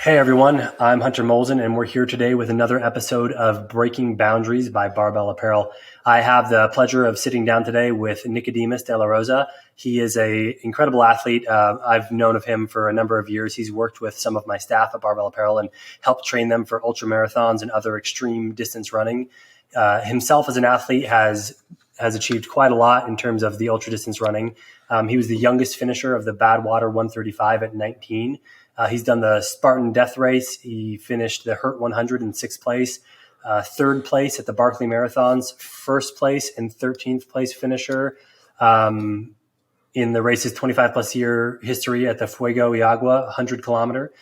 Hey everyone, I'm Hunter Molzen and we're here today with another episode of Breaking Boundaries by Barbell Apparel. I have the pleasure of sitting down today with Nickademus de la Rosa. He is an incredible athlete. I've known of him for a number of years. He's worked with some of my staff at Barbell Apparel and helped train them for ultra marathons and other extreme distance running. Himself as an athlete has achieved quite a lot in terms of the ultra distance running. He was the youngest finisher of the Badwater 135 at 19. He's done the Spartan Death Race. He finished the Hurt 100 in sixth place, third place at the Barkley Marathons, first place and 13th place finisher in the race's 25 plus year history at the Fuego y Agua 100 kilometer,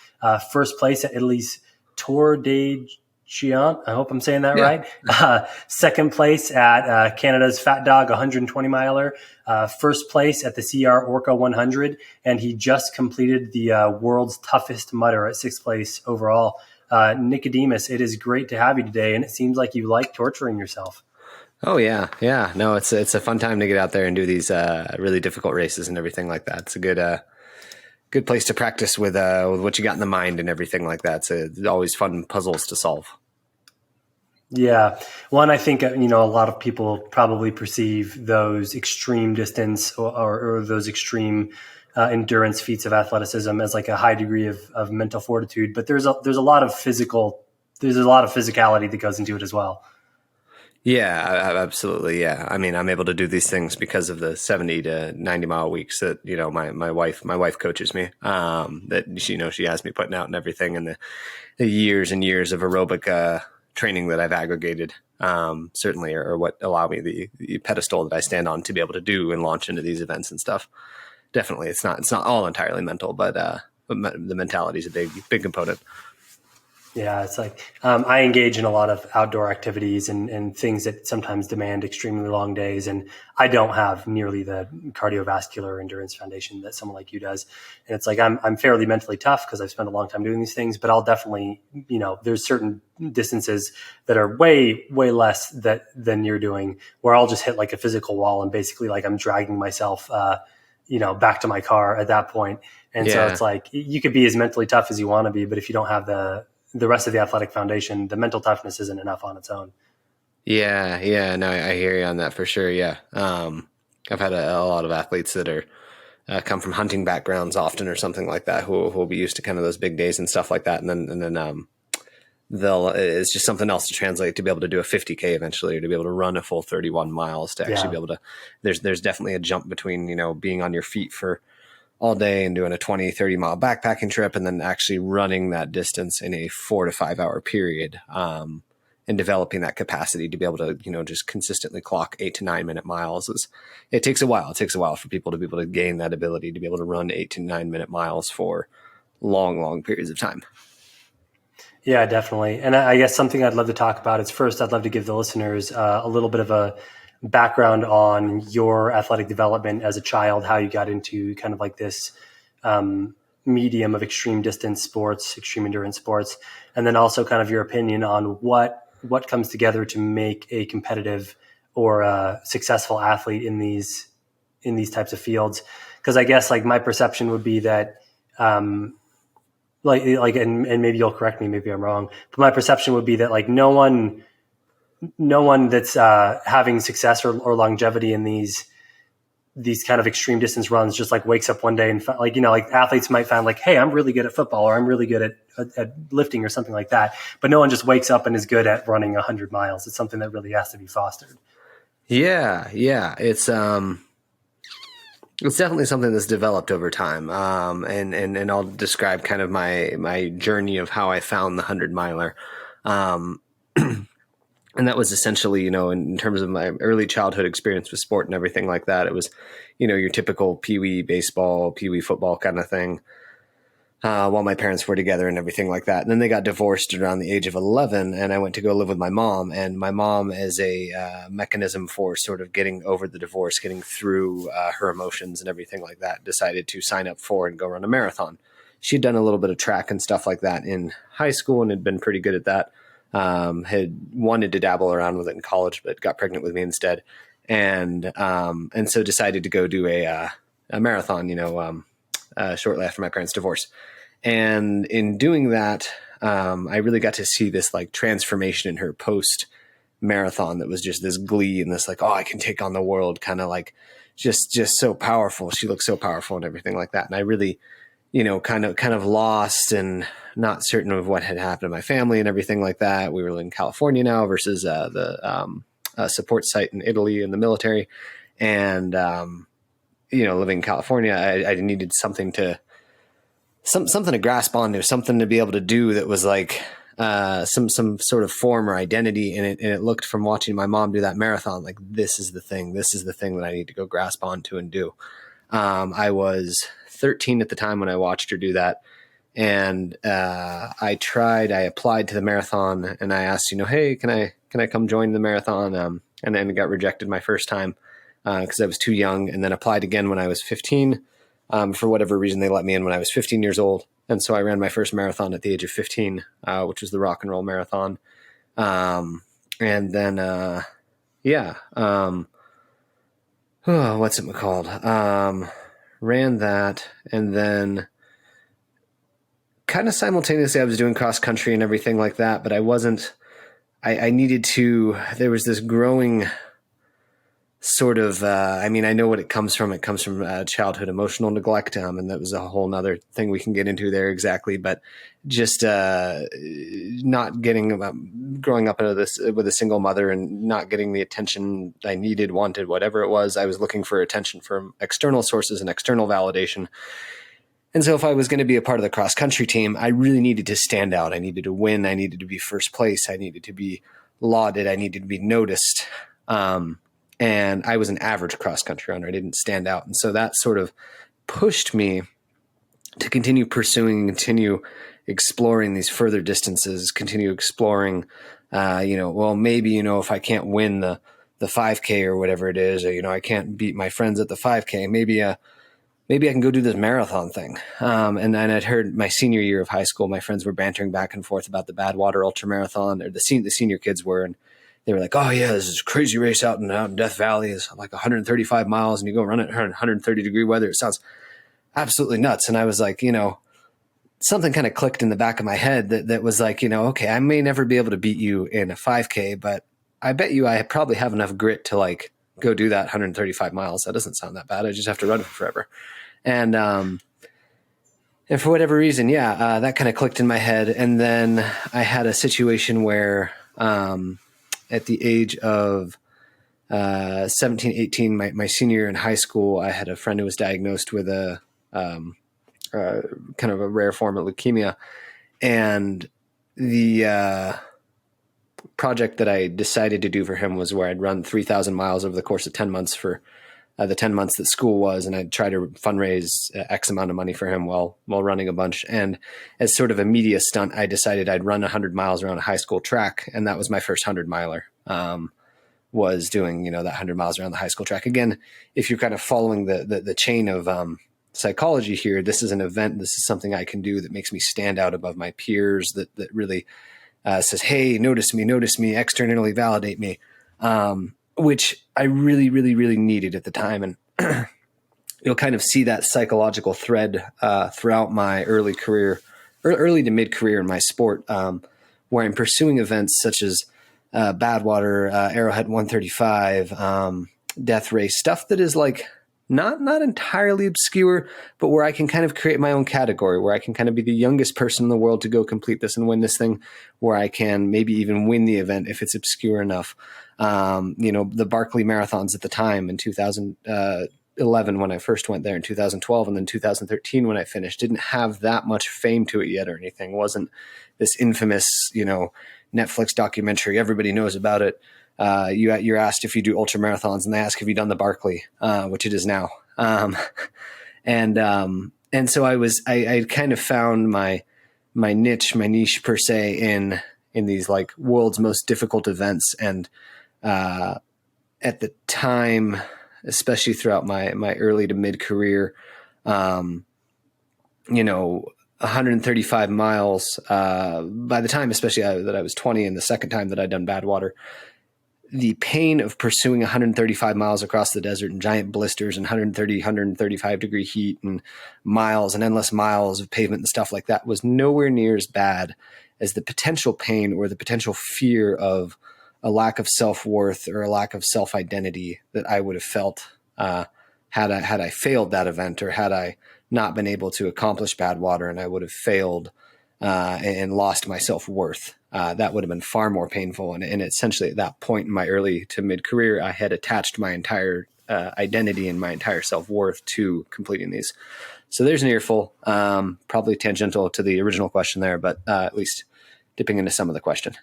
first place at Italy's Tour de Giant. I hope I'm saying that right. Second place at Canada's Fat Dog 120 miler, first place at the CR Orca 100, and he just completed the world's toughest mudder at sixth place overall. Nickademus, it is great to have you today, and it seems like you like torturing yourself. Oh yeah. No, it's a fun time to get out there and do these really difficult races and everything like that. It's a good place to practice with what you got in the mind and everything like that. It's always fun puzzles to solve. Yeah. One, I think, a lot of people probably perceive those extreme distance or those extreme endurance feats of athleticism as like a high degree of mental fortitude, but there's a lot of physicality that goes into it as well. Yeah, absolutely. Yeah. I mean, I'm able to do these things because of the 70 to 90 mile weeks that, my wife coaches me, that she has me putting out and everything, and the years and years of aerobic, training that I've aggregated, certainly are what allow me the pedestal that I stand on to be able to do and launch into these events and stuff. Definitely. It's not all entirely mental, but the mentality is a big component. Yeah, it's like I engage in a lot of outdoor activities and things that sometimes demand extremely long days. And I don't have nearly the cardiovascular endurance foundation that someone like you does. And it's like I'm fairly mentally tough because I've spent a long time doing these things, but I'll definitely, there's certain distances that are way, way less than you're doing where I'll just hit like a physical wall and basically like I'm dragging myself, back to my car at that point. And so it's like you could be as mentally tough as you want to be, but if you don't have the rest of the athletic foundation, the mental toughness isn't enough on its own. Yeah. No, I hear you on that for sure. Yeah. I've had a lot of athletes that are come from hunting backgrounds often or something like that who will be used to kind of those big days and stuff like that. And then it's just something else to translate to be able to do a 50K eventually, or to be able to run a full 31 miles to actually be able to, there's definitely a jump between, being on your feet for all day and doing a 20, 30 mile backpacking trip and then actually running that distance in a 4 to 5 hour period, and developing that capacity to be able to, just consistently clock 8 to 9 minute miles. It takes a while. It takes a while for people to be able to gain that ability to be able to run 8 to 9 minute miles for long periods of time. Yeah, definitely. And I guess something I'd love to talk about is first, I'd love to give the listeners a little bit of a background on your athletic development as a child, how you got into kind of like this medium of extreme distance sports, extreme endurance sports, and then also kind of your opinion on what comes together to make a competitive or a successful athlete in these types of fields. Because I guess like my perception would be that and maybe you'll correct me, maybe I'm wrong, but my perception would be that like no one that's having success or longevity in these kind of extreme distance runs just like wakes up one day and like athletes might find like, hey, I'm really good at football or I'm really good at lifting or something like that. But no one just wakes up and is good at running 100 miles. It's something that really has to be fostered. Yeah. It's definitely something that's developed over time. And I'll describe kind of my journey of how I found the 100 miler. And that was essentially, in terms of my early childhood experience with sport and everything like that, it was, your typical peewee baseball, peewee football kind of thing, while my parents were together and everything like that. And then they got divorced around the age of 11, and I went to go live with my mom. And my mom, as a mechanism for sort of getting over the divorce, getting through her emotions and everything like that, decided to sign up for and go run a marathon. She'd done a little bit of track and stuff like that in high school and had been pretty good at that. Had wanted to dabble around with it in college, but got pregnant with me instead. And so decided to go do a marathon, shortly after my parents' divorce. And in doing that, I really got to see this like transformation in her post marathon that was just this glee and this like, oh, I can take on the world, kind of like just so powerful. She looked so powerful and everything like that. And I really, kind of lost and not certain of what had happened to my family and everything like that. We were in California now versus the support site in Italy in the military. And, living in California, I needed something to grasp onto, something to be able to do that was like some sort of form or identity. And it looked, from watching my mom do that marathon, like this is the thing that I need to go grasp onto and do. I was 13 at the time when I watched her do that. And I applied to the marathon and I asked, hey, can I come join the marathon? And then got rejected my first time because I was too young, and then applied again when I was 15. For whatever reason, they let me in when I was 15 years old. And so I ran my first marathon at the age of 15, which was the Rock and Roll Marathon. And then, what's it called? Ran that. And then kind of simultaneously I was doing cross country and everything like that, but I needed to, there was this growing sort of, I know what it comes from. It comes from childhood emotional neglect. And that was a whole nother thing we can get into there exactly. But just not getting, growing up with a single mother and not getting the attention I needed, wanted, whatever it was. I was looking for attention from external sources and external validation. And so if I was going to be a part of the cross country team, I really needed to stand out. I needed to win. I needed to be first place. I needed to be lauded. I needed to be noticed. And I was an average cross country runner. I didn't stand out. And so that sort of pushed me to continue pursuing, continue exploring these further distances, continue exploring, maybe, if I can't win the 5K or whatever it is, or, I can't beat my friends at the 5K, maybe I can go do this marathon thing. And then I'd heard my senior year of high school, my friends were bantering back and forth about the Badwater ultra marathon, or the senior kids were, and they were like, oh yeah, this is a crazy race out in Death Valley. It's like 135 miles and you go run it in 130 degree weather. It sounds absolutely nuts. And I was like, something kind of clicked in the back of my head that was like, okay, I may never be able to beat you in a 5K, but I bet you I probably have enough grit to like go do that 135 miles. That doesn't sound that bad. I just have to run for forever. And for whatever reason, that kind of clicked in my head. And then I had a situation where, at the age of 17, 18, my senior year in high school, I had a friend who was diagnosed with a kind of a rare form of leukemia. And the project that I decided to do for him was where I'd run 3,000 miles over the course of 10 months for the 10 months that school was. And I'd try to fundraise X amount of money for him while running a bunch. And as sort of a media stunt, I decided I'd run 100 miles around a high school track. And that was my first 100 miler, was doing, that 100 miles around the high school track. Again, if you're kind of following the chain of psychology here, this is an event. This is something I can do that makes me stand out above my peers, that really says, hey, notice me, externally validate me. Which I really, really, really needed at the time. And you'll kind of see that psychological thread throughout my early to mid career in my sport, where I'm pursuing events such as Badwater, Arrowhead 135, Death Race, stuff that is like not entirely obscure, but where I can kind of create my own category, where I can kind of be the youngest person in the world to go complete this and win this thing, where I can maybe even win the event if it's obscure enough. The Barkley Marathons at the time in 2011 when I first went there, in 2012, and then 2013 when I finished, didn't have that much fame to it yet or anything. It wasn't this infamous, Netflix documentary. Everybody knows about it. You're asked if you do ultra marathons, and they ask, have you done the Barkley, which it is now. And so I kind of found my niche per se in these like world's most difficult events. And at the time, especially throughout my early to mid career, 135 miles, by the time, especially that I was 20 and the second time that I'd done Badwater, the pain of pursuing 135 miles across the desert in giant blisters and 135 degree heat and miles and endless miles of pavement and stuff like that was nowhere near as bad as the potential pain or the potential fear of a lack of self-worth or a lack of self-identity that I would have felt had I failed that event, or had I not been able to accomplish Badwater and I would have failed and lost my self-worth. That would have been far more painful. And essentially at that point in my early to mid-career, I had attached my entire identity and my entire self-worth to completing these. So there's an earful, probably tangential to the original question there, but at least dipping into some of the question.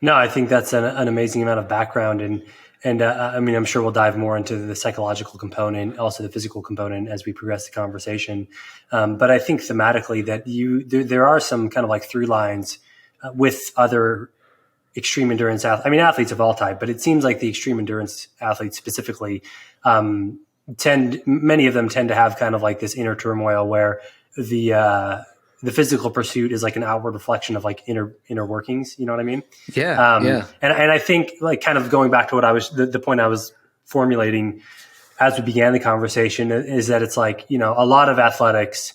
No, I think that's an amazing amount of background. And I mean, I'm sure we'll dive more into the psychological component, also the physical component as we progress the conversation. But I think thematically that there are some kind of like through lines with other extreme endurance athletes. I mean, athletes of all type, but it seems like the extreme endurance athletes specifically many of them tend to have kind of like this inner turmoil where the physical pursuit is like an outward reflection of like inner workings. You know what I mean? Yeah. Yeah. And I think like kind of going back to what the point I was formulating as we began the conversation is that it's like, you know, a lot of athletics,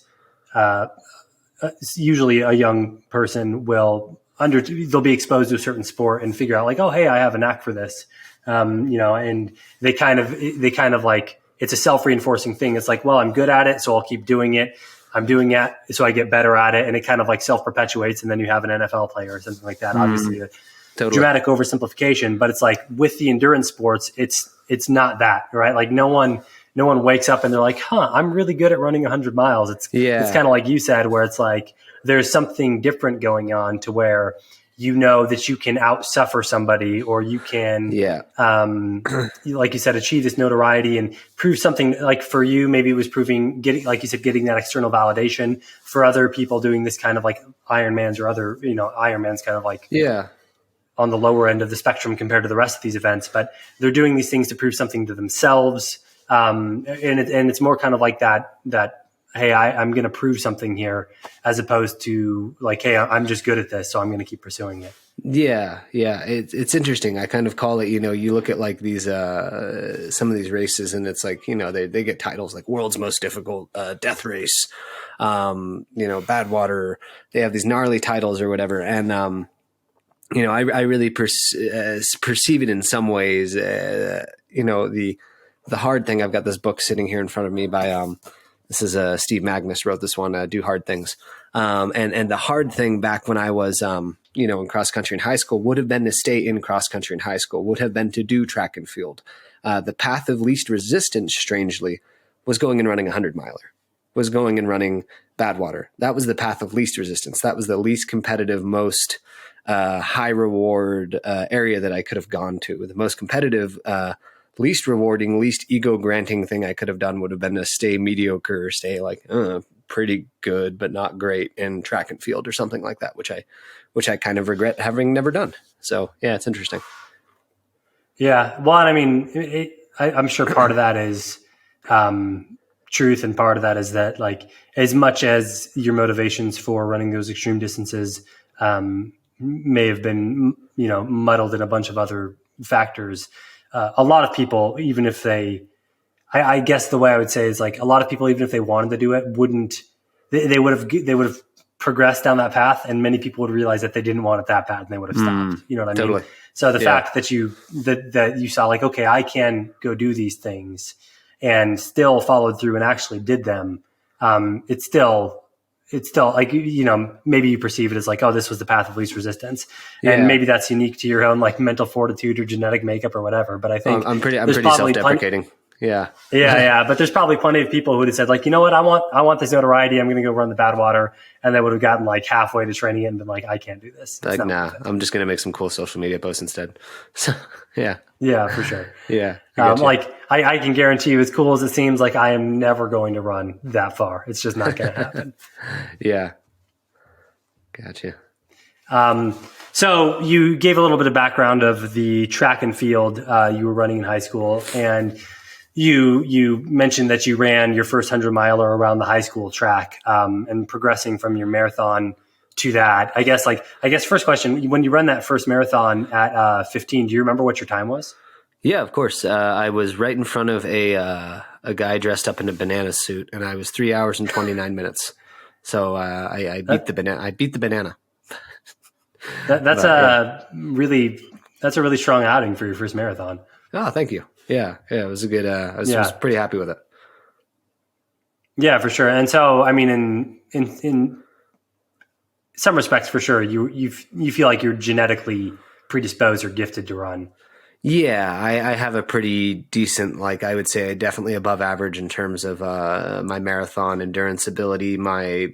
usually a young person they'll be exposed to a certain sport and figure out like, oh, hey, I have a knack for this. You know, and they kind of like, it's a self-reinforcing thing. It's like, well, I'm good at it, so I'll keep doing it. I'm doing it so I get better at it. And it kind of like self-perpetuates. And then you have an NFL player or something like that. Obviously a dramatic oversimplification, but it's like with the endurance sports, it's not that, right? Like no one wakes up and they're like, I'm really good at running 100 miles. It's kind of like you said, where it's like, there's something different going on to where you know that you can outsuffer somebody, or you can, like you said, achieve this notoriety and prove something. Like for you, maybe it was getting that external validation. For other people, doing this kind of like Ironmans or other, you know, Ironman's kind of like on the lower end of the spectrum compared to the rest of these events. But they're doing these things to prove something to themselves, and it's more kind of like that. Hey, I'm going to prove something here, as opposed to like, hey, I'm just good at this, so I'm going to keep pursuing it. Yeah. It's interesting. I kind of call it, you know, you look at like these, some of these races and it's like, you know, they get titles like world's most difficult, death race, you know, Badwater, they have these gnarly titles or whatever. And, you know, I really perceive it in some ways, you know, the hard thing. I've got this book sitting here in front of me by, this is Steve Magnus wrote this one, Do Hard Things. And the hard thing back when I was, you know, in cross country in high school would have been to stay in cross country in high school, would have been to do track and field. The path of least resistance, strangely, was going and running 100-miler, was going and running Badwater. That was the path of least resistance. That was the least competitive, most high reward area that I could have gone to. The most competitive, least rewarding, least ego granting thing I could have done would have been to stay mediocre or stay like pretty good, but not great in track and field or something like that, which I kind of regret having never done. So yeah, it's interesting. Yeah. Well, I mean, I'm sure part of that is truth. And part of that is that like, as much as your motivations for running those extreme distances may have been, you know, muddled in a bunch of other factors, a lot of people, even if I guess the way I would say is like a lot of people, even if they wanted to do it, they would have progressed down that path, and many people would realize that they didn't want it that bad and they would have stopped. You know what I mean? So the fact that you saw like, okay, I can go do these things and still followed through and actually did them. It's still like, you know, maybe you perceive it as like, oh, this was the path of least resistance. And maybe that's unique to your own like mental fortitude or genetic makeup or whatever. But I think I'm pretty self-deprecating. Yeah. But there's probably plenty of people who would have said like, you know what, I want this notoriety. I'm going to go run the Badwater. And they would have gotten like halfway to training it and been like, I can't do this. Like, nah, I'm just going to make some cool social media posts instead. So, yeah. Yeah, for sure. Yeah. Like I can guarantee you, as cool as it seems, like I am never going to run that far. It's just not going to happen. Yeah. Gotcha. So you gave a little bit of background of the track and field you were running in high school, and you mentioned that you ran your first 100-miler around the high school track, and progressing from your marathon to that. I guess first question, when you run that first marathon at 15, do you remember what your time was? Yeah, of course. I was right in front of a guy dressed up in a banana suit, and I was 3 hours and 29 minutes. So I beat the banana. I beat the banana. That's But, yeah. that's a really strong outing for your first marathon. Oh, thank you. Yeah. It was a good. I was pretty happy with it. Yeah, for sure. And so, I mean, in some respects, for sure, you feel like you're genetically predisposed or gifted to run. Yeah, I have a pretty decent, like I would say, definitely above average in terms of my marathon endurance ability, my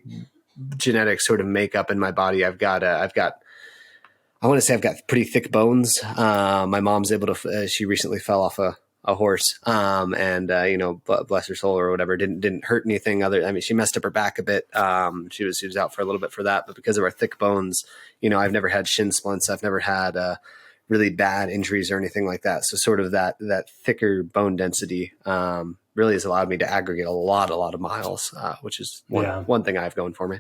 genetic sort of makeup in my body. I want to say I've got pretty thick bones. My mom's able to, she recently fell off a horse, and bless her soul or whatever, didn't hurt anything she messed up her back a bit. She was out for a little bit for that, but because of our thick bones, I've never had shin splints. I've never had, really bad injuries or anything like that. So sort of that thicker bone density, really has allowed me to aggregate a lot of miles, which is one thing I have going for me.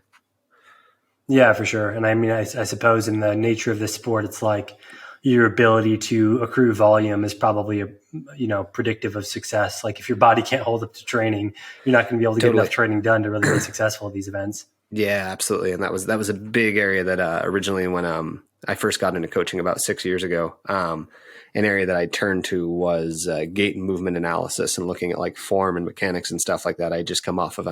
Yeah, for sure. And I mean, I suppose in the nature of this sport, it's like your ability to accrue volume is probably predictive of success. Like if your body can't hold up to training, you're not going to be able to get enough training done to really be successful at these events. Yeah, absolutely. And that was a big area that originally when I first got into coaching about 6 years ago, an area that I turned to was gait and movement analysis and looking at like form and mechanics and stuff like that. I just come off of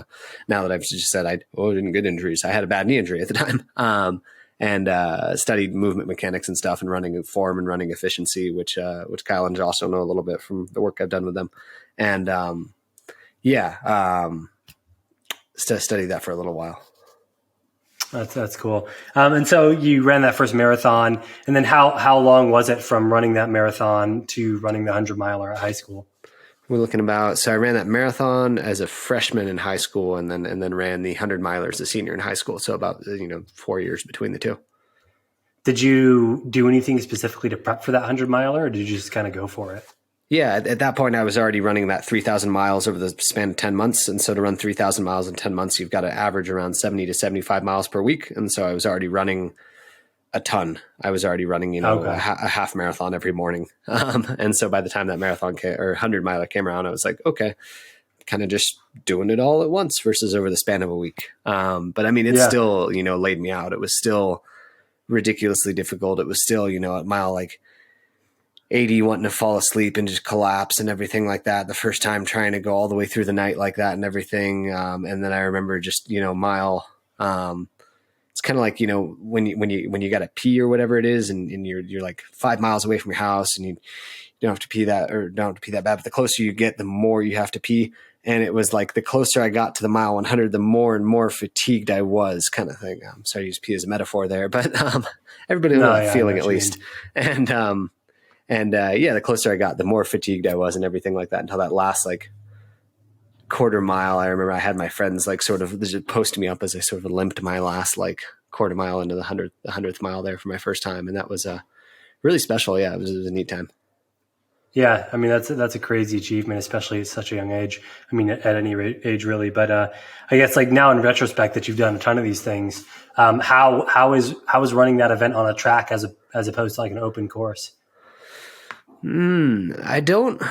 now that I've just said I didn't get injuries. I had a bad knee injury at the time, and studied movement mechanics and stuff and running form and running efficiency, which Kyle and Josh know a little bit from the work I've done with them. And studied that for a little while. That's cool. And so you ran that first marathon, and then how long was it from running that marathon to running the 100-miler at high school? We're looking so I ran that marathon as a freshman in high school, and then ran the 100-miler as a senior in high school. So about 4 years between the two. Did you do anything specifically to prep for that 100-miler, or did you just kind of go for it? Yeah, at that point, I was already running about 3,000 miles over the span of 10 months. And so to run 3,000 miles in 10 months, you've got to average around 70 to 75 miles per week. And so I was already running a ton. I was already running, a half marathon every morning. And so by the time that marathon or 100-miler came around, I was like, okay, kind of just doing it all at once versus over the span of a week. But I mean, it still, laid me out. It was still ridiculously difficult. It was still, at mile like 80 wanting to fall asleep and just collapse and everything like that. The first time trying to go all the way through the night like that and everything. And then I remember just, mile, it's kind of like, when you got to pee or whatever it is, and you're like 5 miles away from your house and you don't have to pee that bad, but the closer you get, the more you have to pee. And it was like the closer I got to the mile 100, the more and more fatigued I was, kind of thing. I'm sorry to use pee as a metaphor there, but everybody knows that feeling at least. And the closer I got, the more fatigued I was and everything like that, until that last like quarter mile. I remember I had my friends like sort of just post me up as I sort of limped my last like quarter mile into the 100th mile there for my first time. And that was really special. Yeah, it was a neat time. Yeah, I mean, that's a crazy achievement, especially at such a young age. I mean, at any age really. But I guess like now in retrospect that you've done a ton of these things, how is running that event on a track as opposed to like an open course? I don't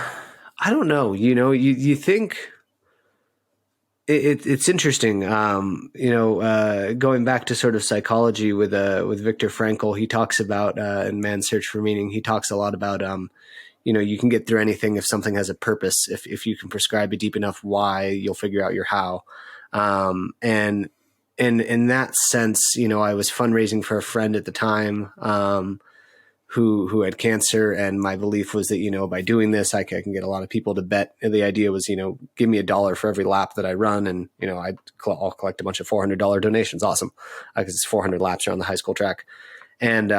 know. You think it's interesting. Going back to sort of psychology with Viktor Frankl, he talks about in Man's Search for Meaning. He talks a lot about you can get through anything if something has a purpose. If you can prescribe a deep enough why, you'll figure out your how. And in that sense, I was fundraising for a friend at the time. Who had cancer, and my belief was that, by doing this, I can get a lot of people to bet. And the idea was, give me $1 for every lap that I run. And, I'll collect a bunch of $400 donations. Awesome. Because it's 400 laps around the high school track. And,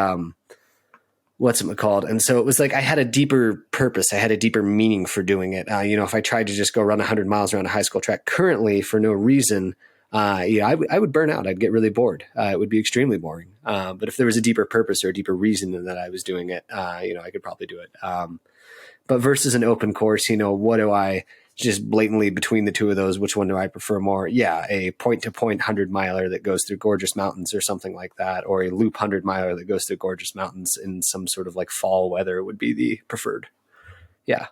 what's it called? And so it was like, I had a deeper purpose. I had a deeper meaning for doing it. If I tried to just go run 100 miles around a high school track currently for no reason, I would burn out. I'd get really bored. It would be extremely boring. But if there was a deeper purpose or a deeper reason that I was doing it, I could probably do it. But versus an open course, what do I just blatantly between the two of those, which one do I prefer more? Yeah, a point-to-point 100-miler that goes through gorgeous mountains or something like that, or a loop 100-miler that goes through gorgeous mountains in some sort of like fall weather would be the preferred. Yeah.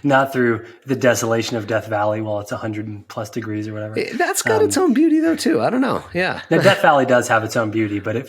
Not through the desolation of Death Valley while it's 100+ degrees or whatever. That's got its own beauty though too. I don't know. Yeah. Now, Death Valley does have its own beauty, but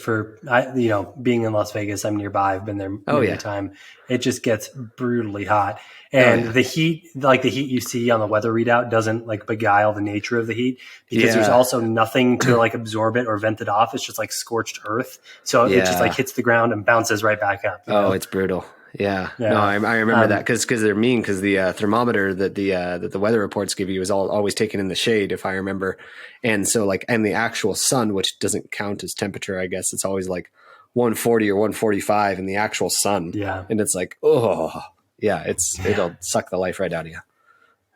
being in Las Vegas, I'm nearby. I've been there many time. It just gets brutally hot. And the heat, like the heat you see on the weather readout, doesn't like beguile the nature of the heat, because there's also nothing to like absorb it or vent it off. It's just like scorched earth. So it just like hits the ground and bounces right back up. Oh, it's brutal. Yeah. No, I remember that because they're mean, because the thermometer that the weather reports give you is always taken in the shade, if I remember. And so like, and the actual sun, which doesn't count as temperature, I guess it's always like 140 or 145 in the actual sun. Yeah. And it's like, oh yeah, it'll suck the life right out of you.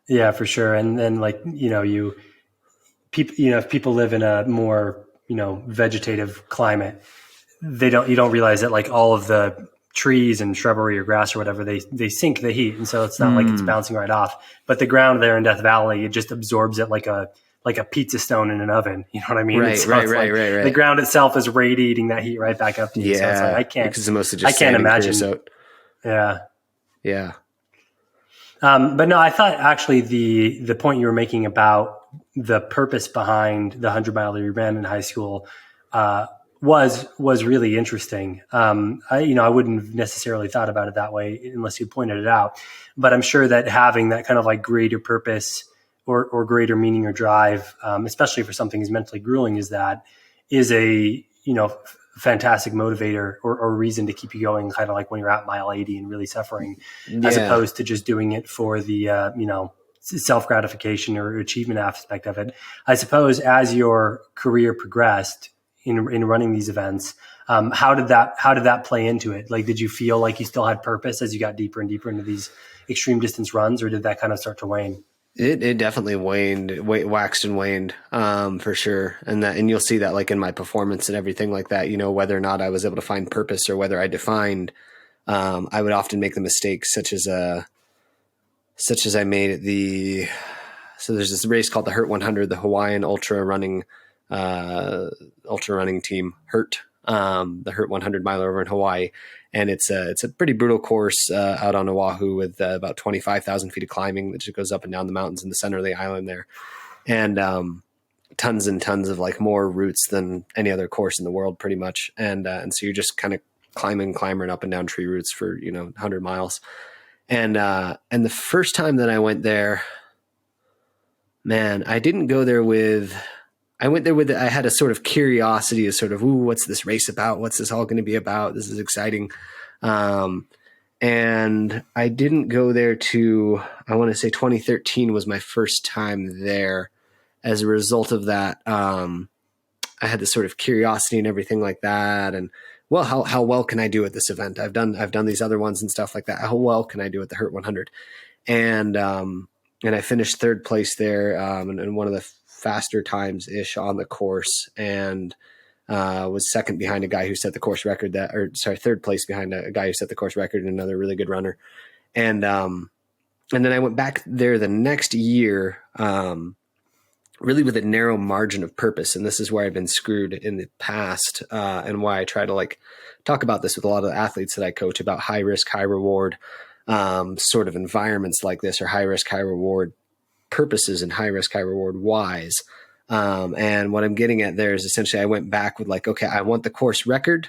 Yeah, for sure. And then like, if people live in a more, vegetative climate, you don't realize that like all of the trees and shrubbery or grass or whatever, they sink the heat. And so it's not like it's bouncing right off, but the ground there in Death Valley, it just absorbs it like a pizza stone in an oven. You know what I mean? Right. The ground itself is radiating that heat right back up to you. Yeah. So it's like, because it's mostly just I can't imagine. Yeah. Yeah. But no, I thought actually the point you were making about the purpose behind the 100-mile that you ran in high school, was really interesting. I wouldn't have necessarily thought about it that way unless you pointed it out, but I'm sure that having that kind of like greater purpose or greater meaning or drive, especially for something as mentally grueling as that, is a, fantastic motivator or reason to keep you going, kind of like when you're at mile 80 and really suffering, as opposed to just doing it for the, self-gratification or achievement aspect of it. I suppose as your career progressed in running these events, how did that play into it? Like, did you feel like you still had purpose as you got deeper and deeper into these extreme distance runs, or did that kind of start to wane? It definitely waxed and waned, for sure. And you'll see that like in my performance and everything like that, whether or not I was able to find purpose or whether I defined, I would often make the mistakes such as I made at so there's this race called the Hurt 100, the Hawaiian ultra running team, Hurt, the Hurt 100 miler over in Hawaii. And it's a pretty brutal course out on Oahu with about 25,000 feet of climbing that just goes up and down the mountains in the center of the island there. And tons and tons of like more routes than any other course in the world pretty much. And so you're just kind of climbing up and down tree routes for, 100 miles. And the first time that I went there, man, I didn't go there I went there I had a sort of curiosity of sort of, ooh, what's this race about? What's this all going to be about? This is exciting. And I didn't go there I want to say 2013 was my first time there. As a result of that, I had this sort of curiosity and everything like that. And well, how well can I do at this event? I've done these other ones and stuff like that. How well can I do at the Hurt 100? And I finished third place there, and one of the faster times ish on the course, and was second behind a guy who set the course record third place behind a guy who set the course record and another really good runner. And then I went back there the next year, really with a narrow margin of purpose. And this is where I've been screwed in the past, and why I try to like talk about this with a lot of the athletes that I coach about high risk, high reward, sort of environments like this, or high risk, high reward purposes and high risk, high reward wise. And what I'm getting at there is essentially I went back with like, okay, I want the course record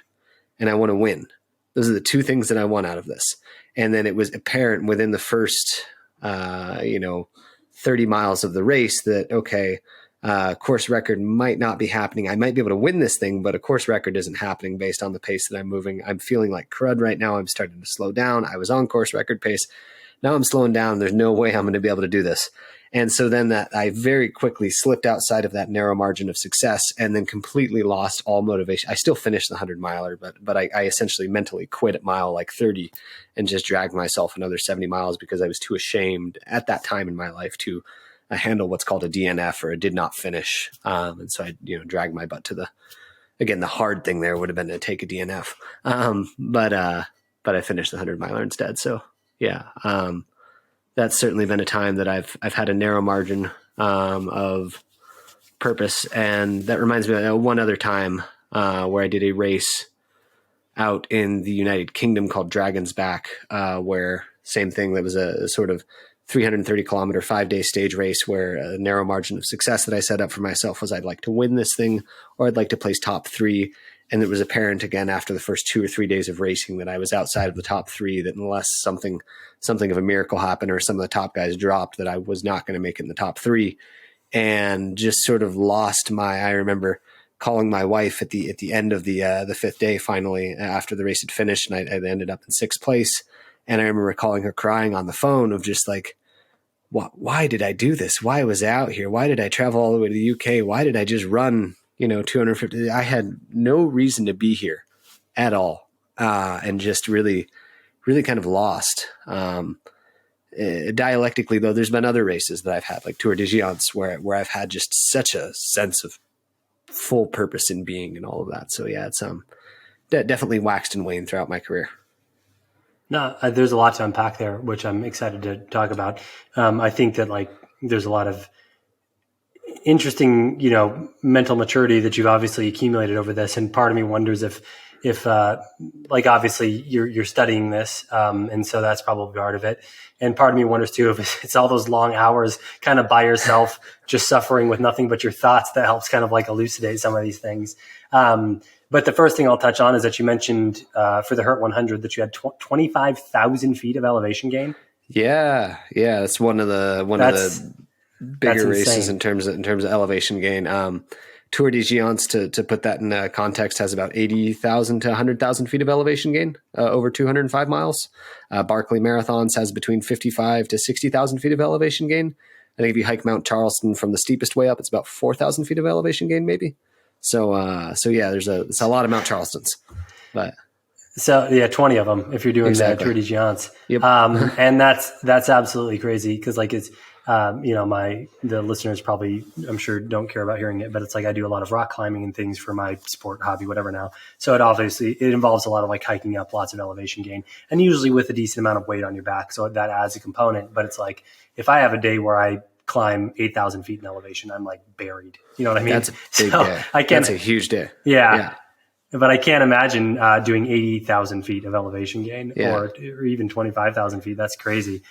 and I want to win. Those are the two things that I want out of this. And then it was apparent within the first, 30 miles of the race that, okay, course record might not be happening. I might be able to win this thing, but a course record isn't happening based on the pace that I'm moving. I'm feeling like crud right now. I'm starting to slow down. I was on course record pace. Now I'm slowing down. There's no way I'm going to be able to do this. And so then that I very quickly slipped outside of that narrow margin of success and then completely lost all motivation. I still finished the 100-miler, but I essentially mentally quit at mile like 30 and just dragged myself another 70 miles because I was too ashamed at that time in my life to handle what's called a DNF, or a did not finish. And so I, dragged my butt to the hard thing there would have been to take a DNF. But I finished the 100-miler instead. So yeah. that's certainly been a time that I've had a narrow margin of purpose. And that reminds me of one other time where I did a race out in the United Kingdom called Dragon's Back, where same thing, that was a sort of 330 kilometer 5-day stage race where a narrow margin of success that I set up for myself was I'd like to win this thing, or I'd like to place top 3. And it was apparent again after the first 2 or 3 days of racing that I was outside of the top 3, that unless something of a miracle happened or some of the top guys dropped, that I was not going to make it in the top 3, and just sort of lost I remember calling my wife at the end of the 5th day, finally, after the race had finished, and I ended up in 6th place. And I remember calling her crying on the phone of just like, why did I do this? Why was I out here? Why did I travel all the way to the UK? Why did I just run, 250? I had no reason to be here at all. And just really, really kind of lost. Dialectically, though, there's been other races that I've had, like Tour de Géants, where I've had just such a sense of full purpose in being and all of that. So yeah, it's definitely waxed and waned throughout my career. No, there's a lot to unpack there, which I'm excited to talk about. I think that there's a lot of interesting, mental maturity that you've obviously accumulated over this. And part of me wonders if obviously you're studying this. And so that's probably part of it. And part of me wonders too, if it's all those long hours kind of by yourself, just suffering with nothing but your thoughts, that helps kind of elucidate some of these things. But the first thing I'll touch on is that you mentioned for the Hurt 100 that you had 25,000 feet of elevation gain. Yeah, that's one of the bigger races in terms of elevation gain. Tour de Géants, to put that in context, has about 80,000 to 100,000 feet of elevation gain over 205 miles. Barkley Marathons has between 55 to 60,000 feet of elevation gain. I think if you hike Mount Charleston from the steepest way up, it's about 4,000 feet of elevation gain, maybe. So yeah, it's a lot of Mount Charlestons, but. So yeah, 20 of them if you're doing the Tour de Géants. Yep. And that's absolutely crazy, because it's the listeners probably, I'm sure, don't care about hearing it, but it's I do a lot of rock climbing and things for my sport hobby, whatever now. So it involves a lot of hiking up, lots of elevation gain, and usually with a decent amount of weight on your back. So that adds a component. But it's if I have a day where I climb 8,000 feet in elevation, I'm buried. You know what I mean? That's a big day. That's a huge day. Yeah. But I can't imagine doing 80,000 feet of elevation gain or even 25,000 feet. That's crazy.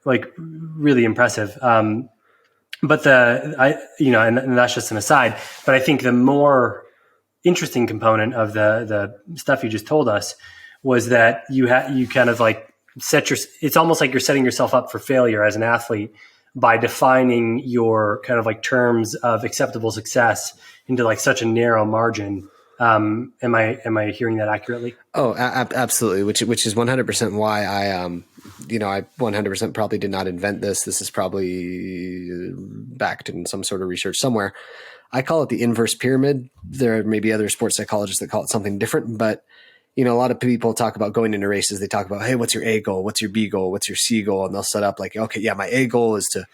Really impressive. And that's just an aside, but I think the more interesting component of the stuff you just told us was that you kind of it's almost like you're setting yourself up for failure as an athlete by defining your kind of terms of acceptable success into such a narrow margin. Am I hearing that accurately? Oh, absolutely. Which is 100% why I 100% probably did not invent this. This is probably backed in some sort of research somewhere. I call it the inverse pyramid. There may be other sports psychologists that call it something different, but a lot of people talk about going into races. They talk about, hey, what's your A goal? What's your B goal? What's your C goal? And they'll set up okay, yeah, my A goal is to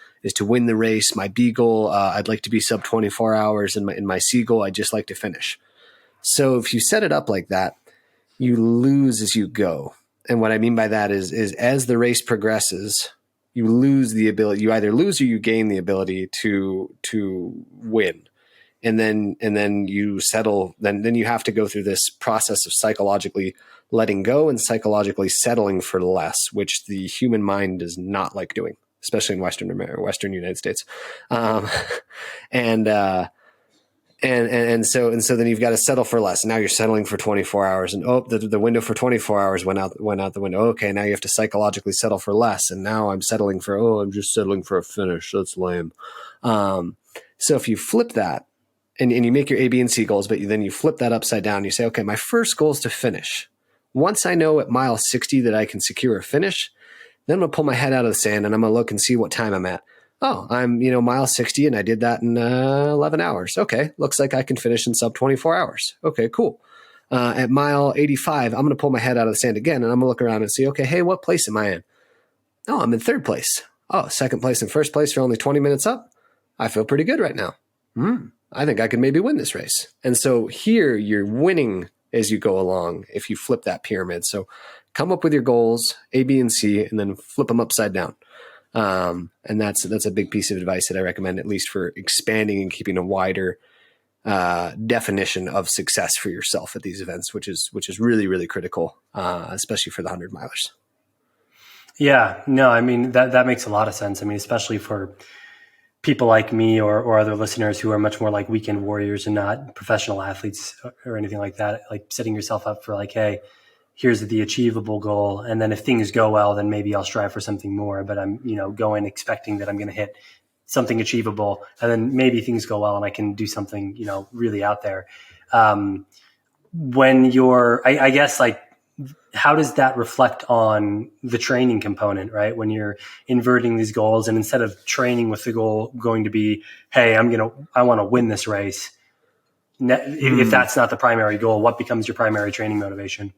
win the race. My B goal, I'd like to be sub 24 hours. And my C goal, I'd just like to finish. So if you set it up like that, you lose as you go. And what I mean by that is as the race progresses, you lose the ability. You either lose or you gain the ability to win. And then you settle. Then you have to go through this process of psychologically letting go and psychologically settling for less, which the human mind does not like doing, especially in Western United States. And so then you've got to settle for less. Now you're settling for 24 hours, and the window for 24 hours went out the window. Okay, now you have to psychologically settle for less, and now I'm settling for I'm just settling for a finish. That's lame. So if you flip that, and you make your A, B, and C goals, but then you flip that upside down. You say, okay, my first goal is to finish. Once I know at mile 60 that I can secure a finish, then I'm gonna pull my head out of the sand and I'm gonna look and see what time I'm at. Oh, I'm, mile 60 and I did that in 11 hours. Okay. Looks like I can finish in sub 24 hours. Okay, cool. At mile 85, I'm going to pull my head out of the sand again and I'm going to look around and see, okay, hey, what place am I in? Oh, I'm in 3rd place. Oh, 2nd place and 1st place are only 20 minutes up. I feel pretty good right now. I think I could maybe win this race. And so here you're winning as you go along if you flip that pyramid. So come up with your goals, A, B, and C, and then flip them upside down. And that's a big piece of advice that I recommend, at least for expanding and keeping a wider definition of success for yourself at these events, which is really, really critical, especially for the 100-milers. Yeah, no, I mean, that makes a lot of sense. I mean, especially for people like me or other listeners who are much more like weekend warriors and not professional athletes or anything like that, like setting yourself up for like, hey, here's the achievable goal. And then if things go well, then maybe I'll strive for something more, but I'm, going expecting that I'm going to hit something achievable, and then maybe things go well and I can do something, really out there. When you're, I guess, like, how does that reflect on the training component, right? When you're inverting these goals, and instead of training with the goal going to be, hey, I want to win this race. If that's not the primary goal, what becomes your primary training motivation?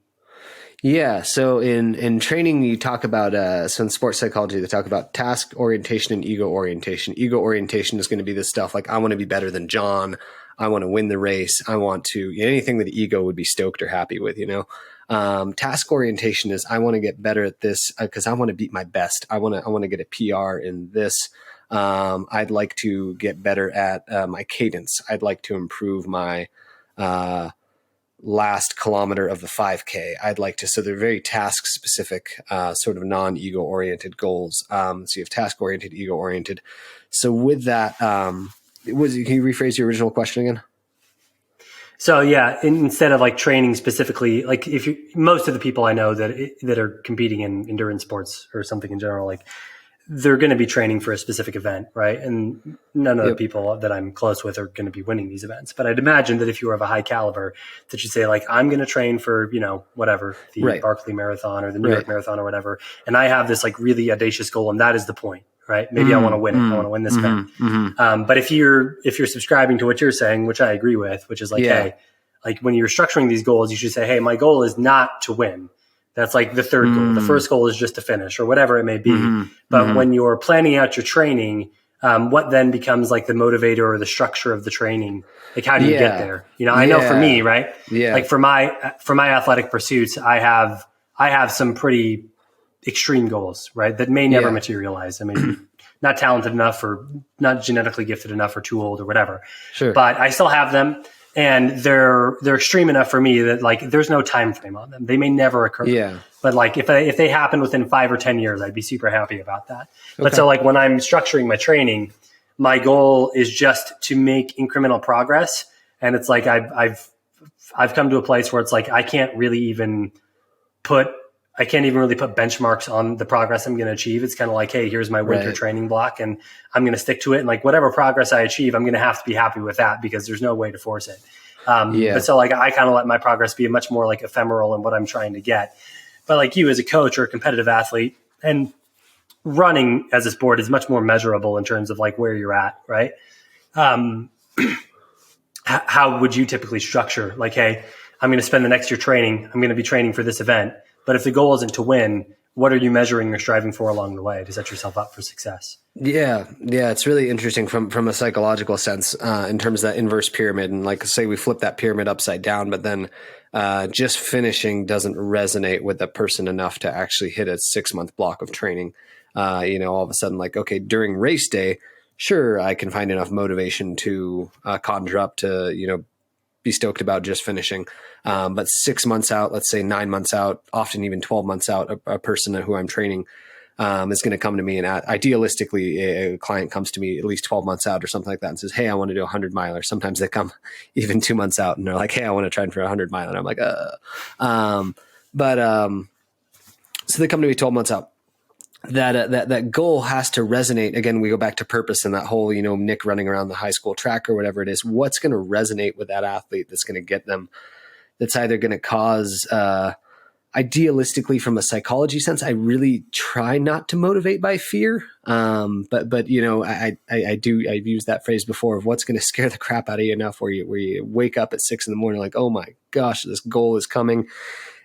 Yeah. So in training, you talk about, so in sports psychology, they talk about task orientation and ego orientation. Ego orientation is going to be this stuff like, I want to be better than John. I want to win the race. I want to, anything that ego would be stoked or happy with, task orientation is, I want to get better at this because I want to beat my best. I want to get a PR in this. I'd like to get better at my cadence. I'd like to improve my, last kilometer of the 5K. I'd like to, so they're very task specific, sort of non-ego oriented goals. So you have task oriented, ego oriented. So with that, can you rephrase your original question again? So yeah, instead of like training specifically, like most of the people I know that are competing in endurance sports or something in general, like they're going to be training for a specific event, right? And none of the people that I'm close with are going to be winning these events. But I'd imagine that if you were of a high caliber, that you say like, I'm going to train for, whatever, the Barkley Marathon or the New York Marathon or whatever. And I have this like really audacious goal, and that is the point, right? Maybe I want to win it. I want to win this event. But if you're subscribing to what you're saying, which I agree with, which is like, hey, like when you're structuring these goals, you should say, hey, my goal is not to win. That's like the third goal. The first goal is just to finish or whatever it may be. But when you're planning out your training, what then becomes like the motivator or the structure of the training? Like, how do you get there? I know for me, right? Yeah. Like for my athletic pursuits, I have some pretty extreme goals, right? That may never materialize. I mean, not talented enough or not genetically gifted enough or too old or whatever. Sure. But I still have them. And they're extreme enough for me that like there's no time frame on them. They may never occur. Yeah. But like if they happen within 5 or 10 years, I'd be super happy about that. Okay. But so like when I'm structuring my training, my goal is just to make incremental progress. And it's like I've come to a place where it's like I can't really put benchmarks on the progress I'm going to achieve. It's kind of like, hey, here's my winter training block and I'm going to stick to it. And like whatever progress I achieve, I'm going to have to be happy with that because there's no way to force it. But so like I kind of let my progress be much more like ephemeral in what I'm trying to get. But like you as a coach or a competitive athlete, and running as a sport is much more measurable in terms of like where you're at, right? How would you typically structure like, hey, I'm going to spend the next year training. I'm going to be training for this event. But if the goal isn't to win, what are you measuring or striving for along the way to set yourself up for success? Yeah. It's really interesting from a psychological sense in terms of that inverse pyramid. And like say we flip that pyramid upside down, but then just finishing doesn't resonate with the person enough to actually hit a 6-month block of training. All of a sudden like, okay, during race day, sure, I can find enough motivation to conjure up to, be stoked about just finishing. But 6 months out, let's say 9 months out, often even 12 months out, a person who I'm training is going to come to me, and idealistically, a client comes to me at least 12 months out or something like that and says, hey, I want to do a 100-miler. Sometimes they come even 2 months out and they're like, hey, I want to train for a 100-miler. And I'm like, so they come to me 12 months out. That goal has to resonate. Again, we go back to purpose and that whole, Nick running around the high school track or whatever it is. What's going to resonate with that athlete that's going to get them, that's either going to cause, idealistically from a psychology sense, I really try not to motivate by fear. But I've used that phrase before of what's going to scare the crap out of you enough where you wake up at 6 a.m. like, oh my gosh, this goal is coming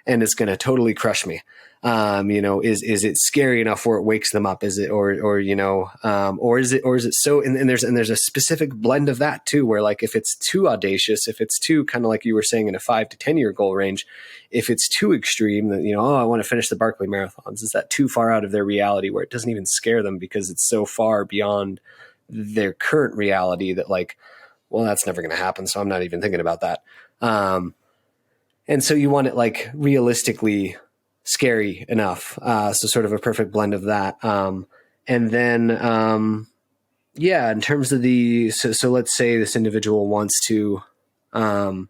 and it's going to totally crush me. Is it scary enough where it wakes them up? Is it, or is it so, and there's a specific blend of that too, where like, if it's too audacious, if it's too kind of like you were saying in a 5 to 10 year goal range, if it's too extreme that, I want to finish the Barkley Marathons, is that too far out of their reality where it doesn't even scare them because it's so far beyond their current reality that like, well, that's never going to happen. So I'm not even thinking about that. And so you want it like realistically scary enough. So sort of a perfect blend of that. And then, in terms of so let's say this individual wants to, comes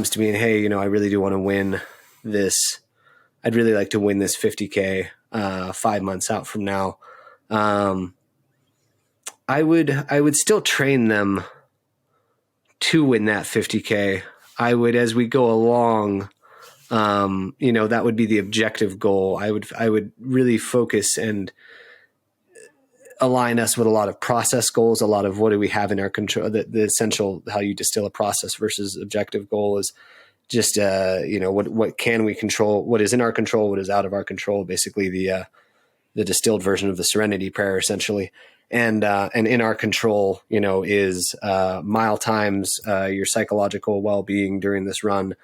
to me and, hey, I really do want to win this. I'd really like to win this 50K, 5 months out from now. I would still train them to win that 50K. I would, as we go along, that would be the objective goal. I would really focus and align us with a lot of process goals, a lot of what do we have in our control, the essential, how you distill a process versus objective goal is just, what can we control, what is in our control, what is out of our control, basically the distilled version of the Serenity Prayer, essentially. And in our control, is mile times, your psychological well-being during this run,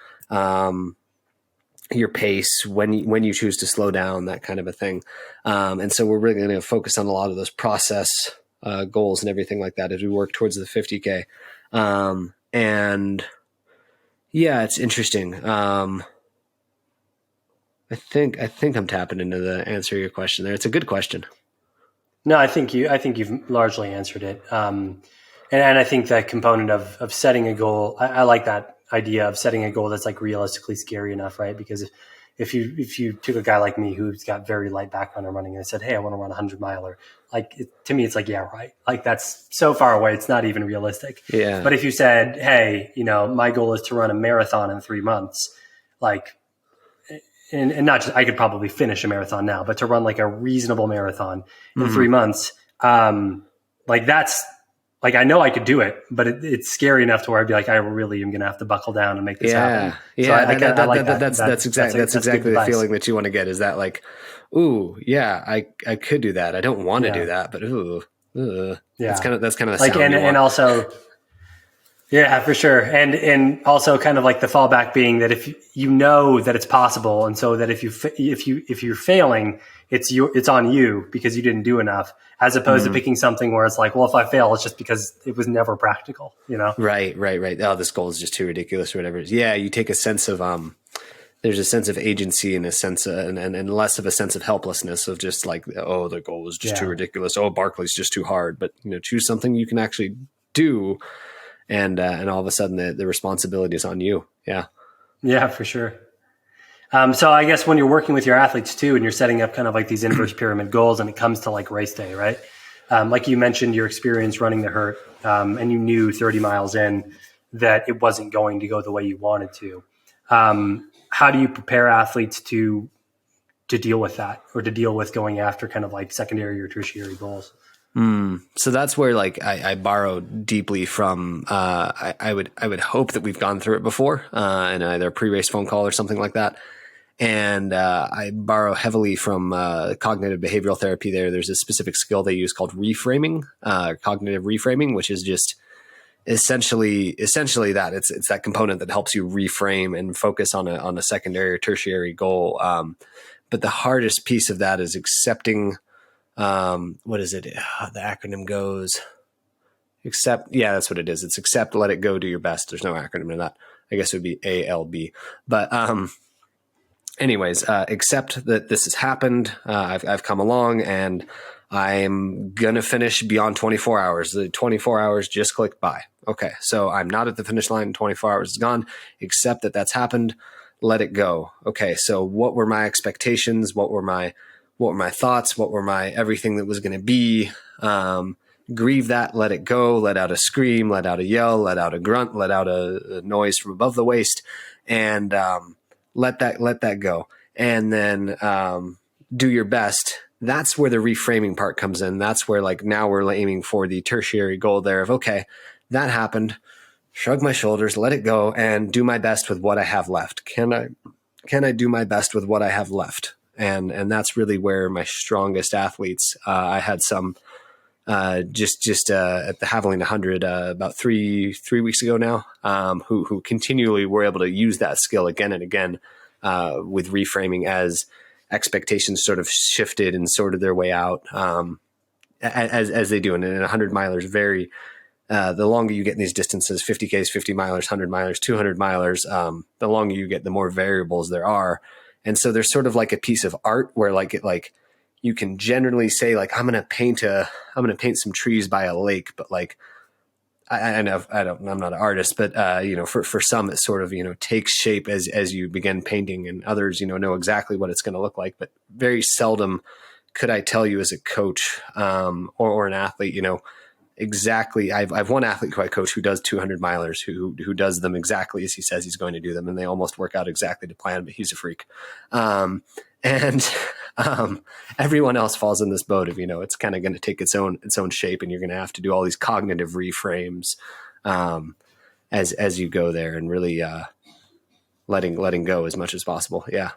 your pace, when you choose to slow down, that kind of a thing. And so we're really going to focus on a lot of those process goals and everything like that as we work towards the 50K. It's interesting. I think I'm tapping into the answer to your question there. It's a good question. No, I think you've largely answered it. And I think that component of setting a goal, I like that idea of setting a goal that's like realistically scary enough, right? Because if you took a guy like me who's got very light background in running and said, hey, I want to run a 100-miler, to me, it's like, yeah, right. Like that's so far away. It's not even realistic. Yeah. But if you said, hey, my goal is to run a marathon in 3 months, and not just, I could probably finish a marathon now, but to run like a reasonable marathon in 3 months, that's like, I know I could do it, but it's scary enough to where I'd be like, I really am going to have to buckle down and make this happen. Yeah. So I like that. That's exactly the feeling that you want to get, is that like, ooh, yeah, I could do that. I don't want to do that, but ooh, yeah. That's kind of the like, sound and also, yeah, for sure. And also kind of like the fallback being that if you know that it's possible, and so that if you're failing, it's on you because you didn't do enough, as opposed to picking something where it's like, well, if I fail, it's just because it was never practical, Right. Oh, this goal is just too ridiculous or whatever. Yeah. You take a sense of, there's a sense of agency and a sense of, and less of a sense of helplessness of just like, oh, the goal is just too ridiculous. Oh, Barkley's just too hard. But choose something you can actually do. And all of a sudden the responsibility is on you. Yeah. Yeah, for sure. So I guess when you're working with your athletes too, and you're setting up kind of like these inverse pyramid goals, and it comes to like race day, right? Like you mentioned your experience running the Hurt, and you knew 30 miles in that it wasn't going to go the way you wanted to. How do you prepare athletes to deal with that, or to deal with going after kind of like secondary or tertiary goals? So that's where like I borrow deeply from, I would hope that we've gone through it before, in either a pre-race phone call or something like that. And, I borrow heavily from, cognitive behavioral therapy there. There's a specific skill they use called reframing, cognitive reframing, which is just essentially that it's that component that helps you reframe and focus on a secondary or tertiary goal. But the hardest piece of that is accepting, what is it? The acronym goes accept. Yeah, that's what it is. It's accept, let it go, do your best. There's no acronym to that. I guess it would be ALB. But, anyways, accept that this has happened. I've come along and I'm going to finish beyond 24 hours. The 24 hours just clicked by. Okay. So I'm not at the finish line. 24 hours is gone. Accept that that's happened. Let it go. Okay. So what were my expectations? What were my thoughts? What were my everything that was going to be? Grieve that, let it go, let out a scream, let out a yell, let out a grunt, let out a noise from above the waist, and let that go. And then do your best. That's where the reframing part comes in. That's where like now we're aiming for the tertiary goal there of, okay, that happened. Shrug my shoulders, let it go, and do my best with what I have left. Can I do my best with what I have left? And that's really where my strongest athletes, I had some, just at the Haveling 100, about three weeks ago now, who continually were able to use that skill again and again, with reframing as expectations sort of shifted and sorted their way out, as they do. And 100 milers the longer you get in these distances, 50Ks, 50 milers, 100 milers, 200 milers, the longer you get, the more variables there are. And so there's sort of like a piece of art where you can generally say like, I'm going to paint some trees by a lake, but like, I'm not an artist, but, for some, it sort of, takes shape as you begin painting, and others, know exactly what it's going to look like. But very seldom could I tell you as a coach, or an athlete, exactly. I've one athlete who I coach who does 200 milers, who does them exactly as he says he's going to do them. And they almost work out exactly to plan, but he's a freak. Everyone else falls in this boat of, it's kind of going to take its own shape, and you're going to have to do all these cognitive reframes, as you go there, and really, letting go as much as possible. Yeah.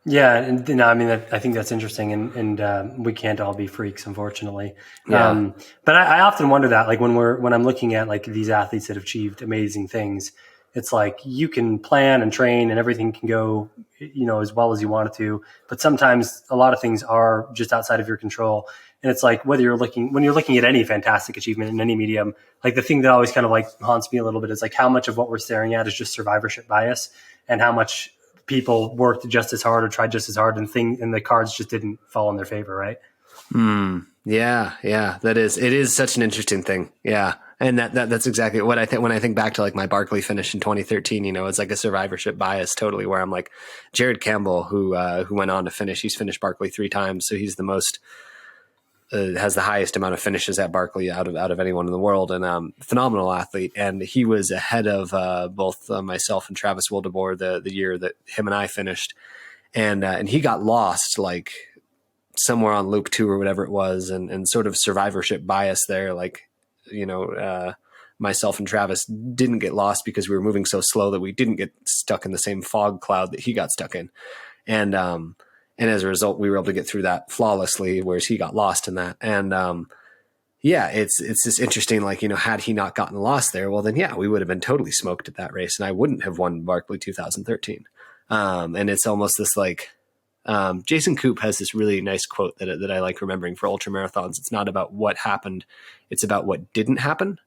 Yeah, and I mean, I think that's interesting, and we can't all be freaks, unfortunately. Yeah. But I often wonder that, like when I'm looking at like these athletes that have achieved amazing things, it's like you can plan and train, and everything can go, as well as you want it to. But sometimes a lot of things are just outside of your control, and it's like when you're looking at any fantastic achievement in any medium, like the thing that always kind of like haunts me a little bit is like how much of what we're staring at is just survivorship bias, and how much people worked just as hard or tried just as hard, and the cards just didn't fall in their favor. Right. Yeah. It is such an interesting thing. Yeah. And that's exactly what I think when I think back to like my Barkley finish in 2013, it's like a survivorship bias totally, where I'm like Jared Campbell, who went on to finish, he's finished Barkley 3 times. So he's the most, has the highest amount of finishes at Barkley out of anyone in the world, and phenomenal athlete. And he was ahead of both myself and Travis Wildeboer the year that him and I finished, and he got lost like somewhere on loop 2 or whatever it was, and sort of survivorship bias there, like myself and Travis didn't get lost because we were moving so slow that we didn't get stuck in the same fog cloud that he got stuck in, and as a result, we were able to get through that flawlessly, whereas he got lost in that. And it's just interesting. Like, had he not gotten lost there, well, then we would have been totally smoked at that race, and I wouldn't have won Barkley 2013. And it's almost this like Jason Koop has this really nice quote that I like remembering for ultra marathons. It's not about what happened, it's about what didn't happen.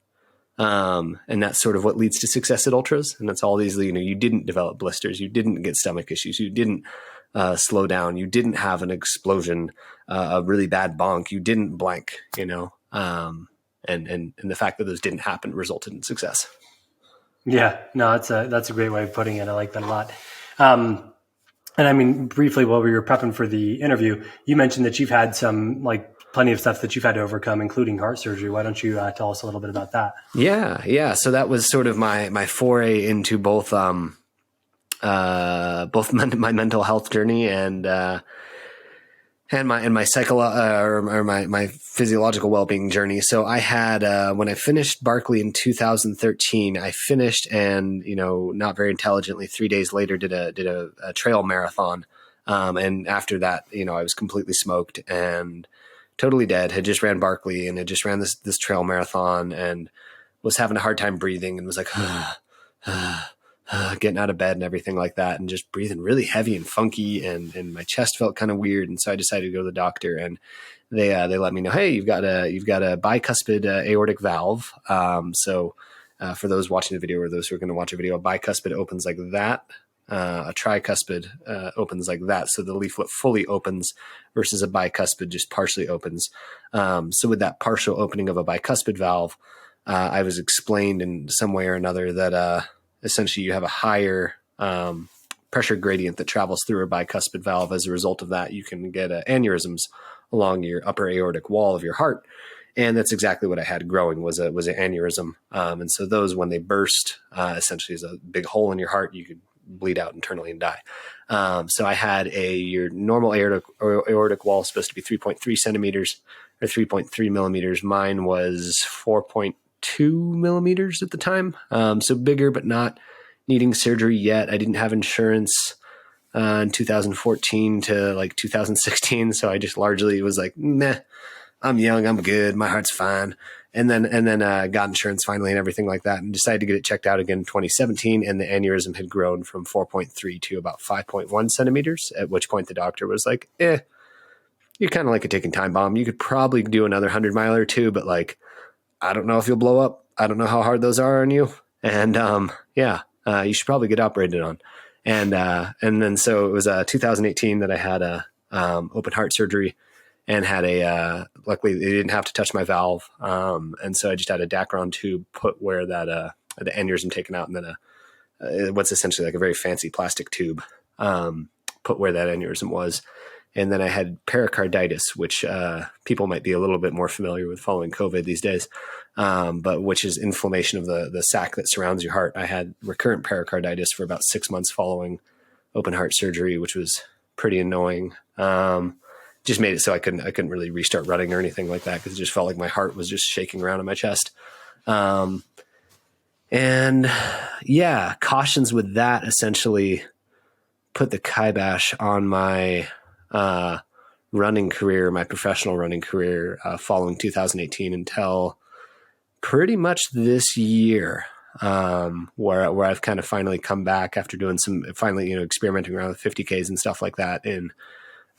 And that's sort of what leads to success at ultras. And that's all these, you didn't develop blisters, you didn't get stomach issues, you didn't slow down, you didn't have an explosion, a really bad bonk, you didn't blank, and the fact that those didn't happen resulted in success. Yeah, no, that's a great way of putting it. I like that a lot. And I mean, briefly, while we were prepping for the interview, you mentioned that you've had some plenty of stuff that you've had to overcome, including heart surgery. Why don't you tell us a little bit about that? Yeah. So that was sort of my foray into both my mental health journey and my my physiological well-being journey. So I had when I finished Barkley in 2013, I finished and not very intelligently 3 days later did a trail marathon, and after that I was completely smoked and totally dead. Had just ran Barkley and had just ran this trail marathon and was having a hard time breathing and was like getting out of bed and everything like that, and just breathing really heavy and funky, and my chest felt kind of weird. And so I decided to go to the doctor, and they let me know, hey, you've got a bicuspid aortic valve. So for those watching the video or those who are going to watch a video, a bicuspid opens like that. A tricuspid opens like that. So the leaflet fully opens versus a bicuspid just partially opens. So with that partial opening of a bicuspid valve, I was explained in some way or another that essentially you have a higher pressure gradient that travels through a bicuspid valve. As a result of that, you can get aneurysms along your upper aortic wall of your heart. And that's exactly what I had growing was an aneurysm. And so those, when they burst, essentially is a big hole in your heart. You could bleed out internally and die. So I had your normal aortic wall is supposed to be 3.3 centimeters or 3.3 millimeters. Mine was 4.2 millimeters at the time. So bigger, but not needing surgery yet. I didn't have insurance in 2014 to like 2016. So I just largely was like, meh, I'm young, I'm good, my heart's fine. And then got insurance finally and everything like that, and decided to get it checked out again in 2017. And the aneurysm had grown from 4.3 to about 5.1 centimeters, at which point the doctor was like, you're kind of like a ticking time bomb. You could probably do another 100 mile or two, but like, I don't know if you'll blow up. I don't know how hard those are on you. And you should probably get operated on. And then so it was 2018 that I had a open heart surgery and had luckily they didn't have to touch my valve. And so I just had a Dacron tube put where the aneurysm taken out, and then what's essentially like a very fancy plastic tube put where that aneurysm was. And then I had pericarditis, which people might be a little bit more familiar with following COVID these days, but which is inflammation of the sac that surrounds your heart. I had recurrent pericarditis for about 6 months following open heart surgery, which was pretty annoying. Just made it so I couldn't really restart running or anything like that, because it just felt like my heart was just shaking around in my chest. And yeah, cautions with that essentially put the kibosh on my running career, my professional running career, following 2018 until pretty much this year, where I've kind of finally come back after doing experimenting around with 50Ks and stuff like that in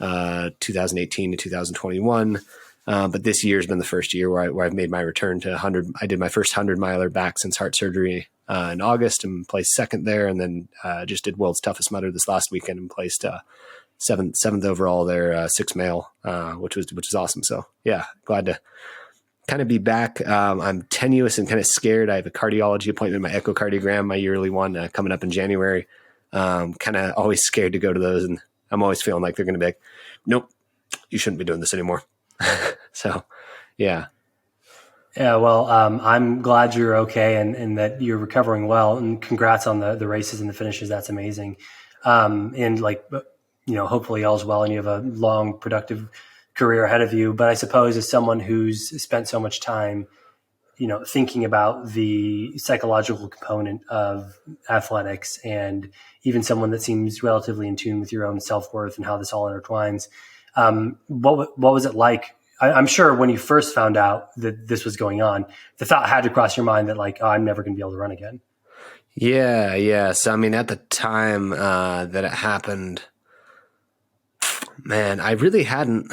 2018 to 2021. But this year's been the first year where I've made my return to 100. I did my first 100 miler back since heart surgery in August and placed second there, and then just did World's Toughest Mudder this last weekend and placed seventh overall there, 6 male, which was awesome. So yeah, glad to kind of be back. I'm tenuous and kind of scared. I have a cardiology appointment, my echocardiogram, my yearly one, coming up in January. Kind of always scared to go to those, and I'm always feeling like they're going to be like, nope, you shouldn't be doing this anymore. So yeah. Yeah, well, I'm glad you're okay and that you're recovering well, and congrats on the races and the finishes. That's amazing. And hopefully all's well and you have a long, productive career ahead of you. But I suppose as someone who's spent so much time, thinking about the psychological component of athletics, and even someone that seems relatively in tune with your own self-worth and how this all intertwines, what was it like? I'm sure when you first found out that this was going on, the thought had to cross your mind that like, I'm never going to be able to run again. Yeah. So, I mean, at the time that it happened, man, I really hadn't,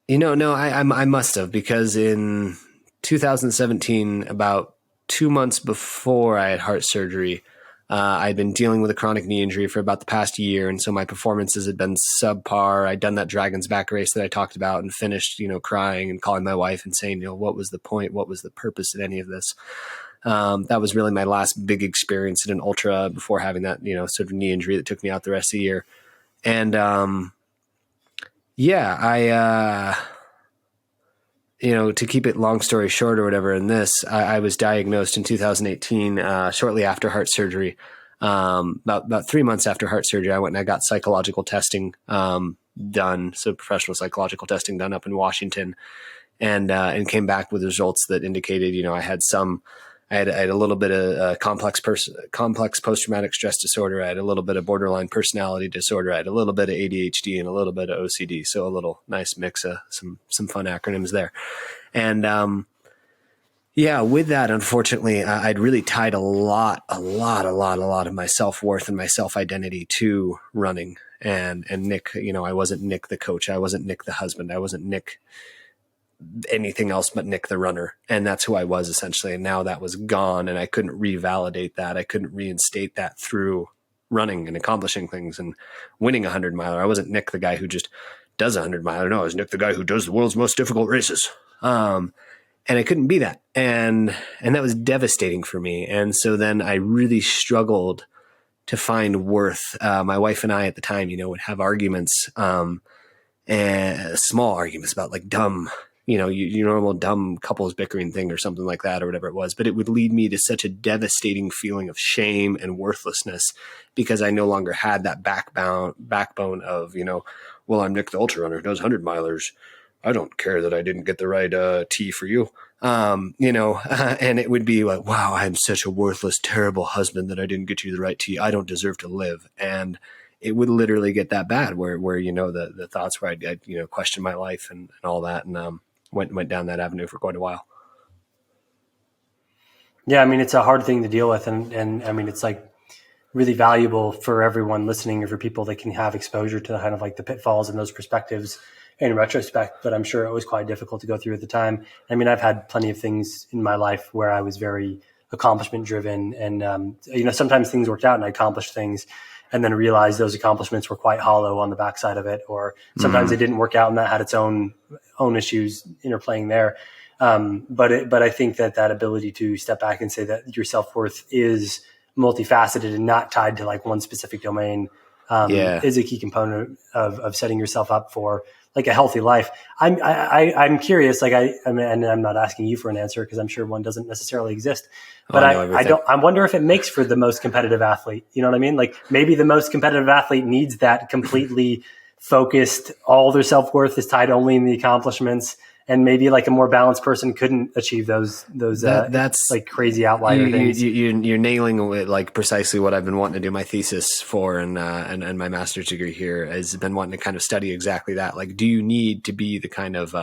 I must have, because in 2017, about 2 months before I had heart surgery, I'd been dealing with a chronic knee injury for about the past year. And so my performances had been subpar. I'd done that Dragon's Back race that I talked about and finished, crying and calling my wife and saying, what was the point? What was the purpose of any of this? That was really my last big experience at an ultra before having that, sort of knee injury that took me out the rest of the year. And, to keep it long story short or whatever in this, I was diagnosed in 2018, shortly after heart surgery. About 3 months after heart surgery, I went and I got psychological testing done. So professional psychological testing done up in Washington, and came back with results that indicated, I had a little bit of complex post-traumatic stress disorder. I had a little bit of borderline personality disorder. I had a little bit of ADHD and a little bit of OCD. So a little nice mix of some fun acronyms there. And, with that, unfortunately, I'd really tied a lot of my self-worth and my self-identity to running and Nick. I wasn't Nick the coach. I wasn't Nick the husband. I wasn't Nick anything else but Nick the runner. And that's who I was essentially. And now that was gone, and I couldn't revalidate that. I couldn't reinstate that through running and accomplishing things and winning 100 miler. I wasn't Nick the guy who just does 100 miler. No, I was Nick the guy who does the world's most difficult races. And I couldn't be that. And that was devastating for me. And so then I really struggled to find worth. My wife and I at the time, would have arguments, and small arguments about like dumb, your normal dumb couples bickering thing or something like that or whatever it was. But it would lead me to such a devastating feeling of shame and worthlessness, because I no longer had that backbone of, well, I'm Nick the ultra runner who does 100 milers. I don't care that I didn't get the right tea for you. And it would be like, wow, I'm such a worthless, terrible husband that I didn't get you the right tea. I don't deserve to live. And it would literally get that bad where the thoughts where I'd question my life and all that. And went down that avenue for quite a while. Yeah. I mean, it's a hard thing to deal with. And I mean, it's like really valuable for everyone listening or for people that can have exposure to kind of like the pitfalls and those perspectives in retrospect, but I'm sure it was quite difficult to go through at the time. I mean, I've had plenty of things in my life where I was very accomplishment driven and, sometimes things worked out and I accomplished things and then realized those accomplishments were quite hollow on the backside of it, or sometimes it didn't work out and that had its own issues interplaying there. But I think that ability to step back and say that your self-worth is multifaceted and not tied to like one specific domain is a key component of setting yourself up for like a healthy life. I'm curious, like I mean, and I'm not asking you for an answer because I'm sure one doesn't necessarily exist, but I wonder if it makes for the most competitive athlete. You know what I mean? Like maybe the most competitive athlete needs that completely focused, all their self-worth is tied only in the accomplishments. And maybe like a more balanced person couldn't achieve those that's like crazy outlier things. You're nailing with like precisely what I've been wanting to do my thesis for, and my master's degree here has been wanting to kind of study exactly that. Like, do you need to be the kind of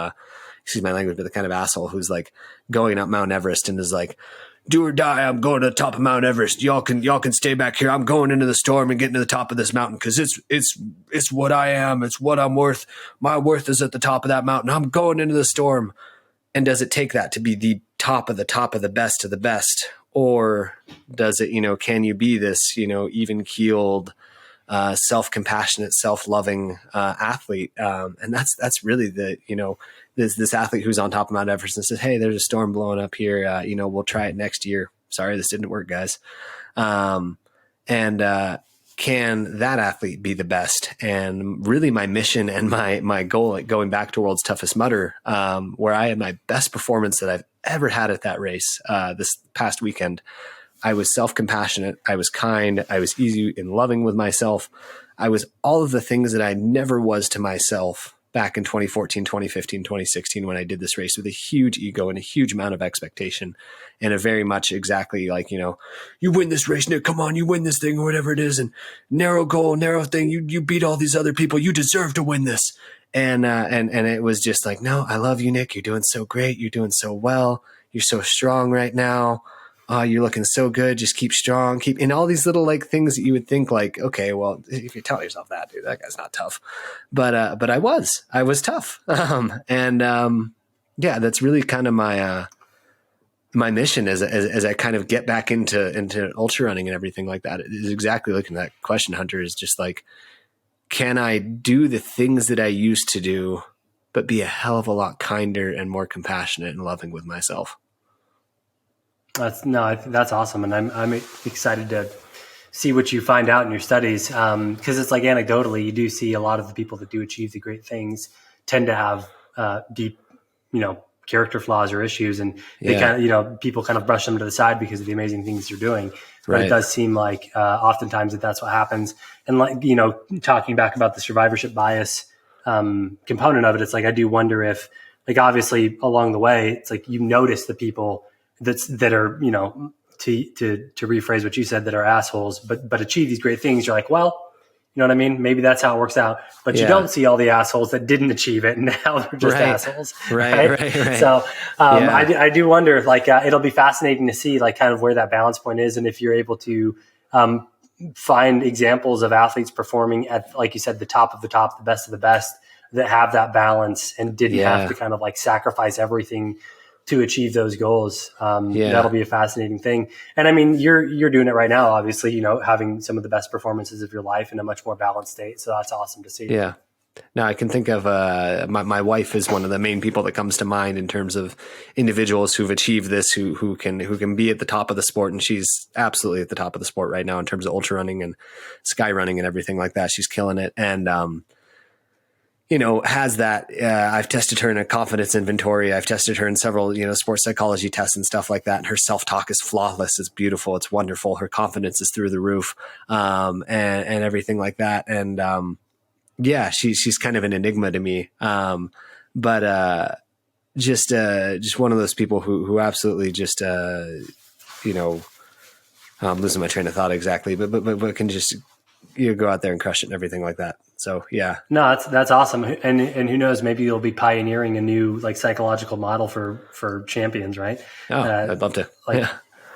excuse my language, but the kind of asshole who's like going up Mount Everest and is like, do or die, I'm going to the top of Mount Everest. Y'all can stay back here. I'm going into the storm and getting to the top of this mountain because it's what I am. It's what I'm worth. My worth is at the top of that mountain. I'm going into the storm. And does it take that to be the top of the best of the best? Or does it, can you be this, even keeled, self-compassionate, self-loving athlete? And that's really this athlete who's on top of Mount Everest and says, hey, there's a storm blowing up here. We'll try it next year. Sorry, this didn't work, guys. Can that athlete be the best? And really my mission and my goal at going back to World's Toughest Mudder, where I had my best performance that I've ever had at that race this past weekend. I was self-compassionate. I was kind. I was easy and loving with myself. I was all of the things that I never was to myself back in 2014, 2015, 2016, when I did this race with a huge ego and a huge amount of expectation and a very much exactly like, you win this race, Nick, come on, you win this thing or whatever it is. And narrow goal, narrow thing. You beat all these other people. You deserve to win this. And it was just like, no, I love you, Nick. You're doing so great. You're doing so well. You're so strong right now. You're looking so good. Just keep strong. And all these little like things that you would think like, okay, well, if you tell yourself that, dude, that guy's not tough. But I was tough. That's really kind of my mission as I kind of get back into ultra running and everything like that. It is exactly looking at that question, Hunter, is just like, can I do the things that I used to do, but be a hell of a lot kinder and more compassionate and loving with myself? That's awesome. And I'm excited to see what you find out in your studies. Cause it's like anecdotally, you do see a lot of the people that do achieve the great things tend to have, deep, character flaws or issues. And they kind of, people kind of brush them to the side because of the amazing things you're doing. But right. It does seem like, oftentimes that's what happens. And like, talking back about the survivorship bias, component of it, it's like, I do wonder if like, obviously along the way, it's like, you notice the people that are, to rephrase what you said, that are assholes, but achieve these great things. You're like, well, you know what I mean? Maybe that's how it works out, but you don't see all the assholes that didn't achieve it. And now they're just assholes. Right. So, I do wonder if like, it'll be fascinating to see like kind of where that balance point is. And if you're able to, find examples of athletes performing at, like you said, the top of the top, the best of the best, that have that balance and didn't have to kind of like sacrifice everything to achieve those goals. That'll be a fascinating thing. And I mean, you're doing it right now, obviously, having some of the best performances of your life in a much more balanced state. So that's awesome to see. Yeah. Now I can think of, my wife is one of the main people that comes to mind in terms of individuals who've achieved this, who can be at the top of the sport. And she's absolutely at the top of the sport right now in terms of ultra running and sky running and everything like that. She's killing it. And, has that, I've tested her in a confidence inventory. I've tested her in several, sports psychology tests and stuff like that. And her self-talk is flawless. It's beautiful. It's wonderful. Her confidence is through the roof, and everything like that. And, she's kind of an enigma to me. just one of those people who absolutely just, I'm losing my train of thought exactly, but can just, go out there and crush it and everything like that. So yeah. No, that's awesome. And who knows, maybe you'll be pioneering a new like psychological model for champions, right? Oh, I'd love to.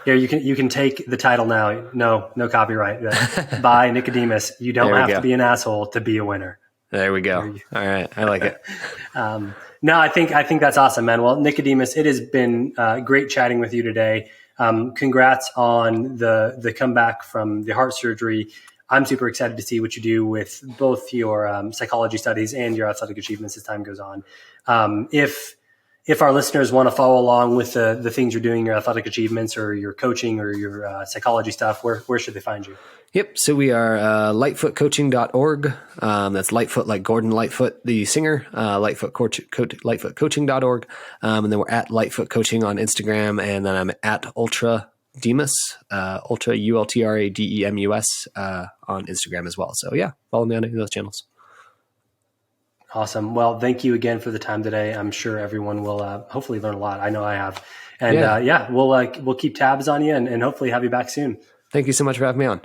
Here, you can take the title now. No copyright. By Nickademus. You don't have to be an asshole to be a winner. There we go. All right. I like it. No, I think that's awesome, man. Well, Nickademus, it has been great chatting with you today. Congrats on the comeback from the heart surgery. I'm super excited to see what you do with both your psychology studies and your athletic achievements as time goes on. If our listeners want to follow along with the things you're doing, your athletic achievements or your coaching or your psychology stuff, where should they find you? Yep. So we are lightfootcoaching.org. That's Lightfoot, like Gordon Lightfoot, the singer, lightfootcoaching.org. And then we're at Lightfoot Coaching on Instagram. And then I'm at Ultrademus, Ultra ULTRADEMUS on Instagram as well. So yeah, follow me on any of those channels. Awesome. Well, thank you again for the time today. I'm sure everyone will hopefully learn a lot. I know I have. And we'll keep tabs on you and hopefully have you back soon. Thank you so much for having me on.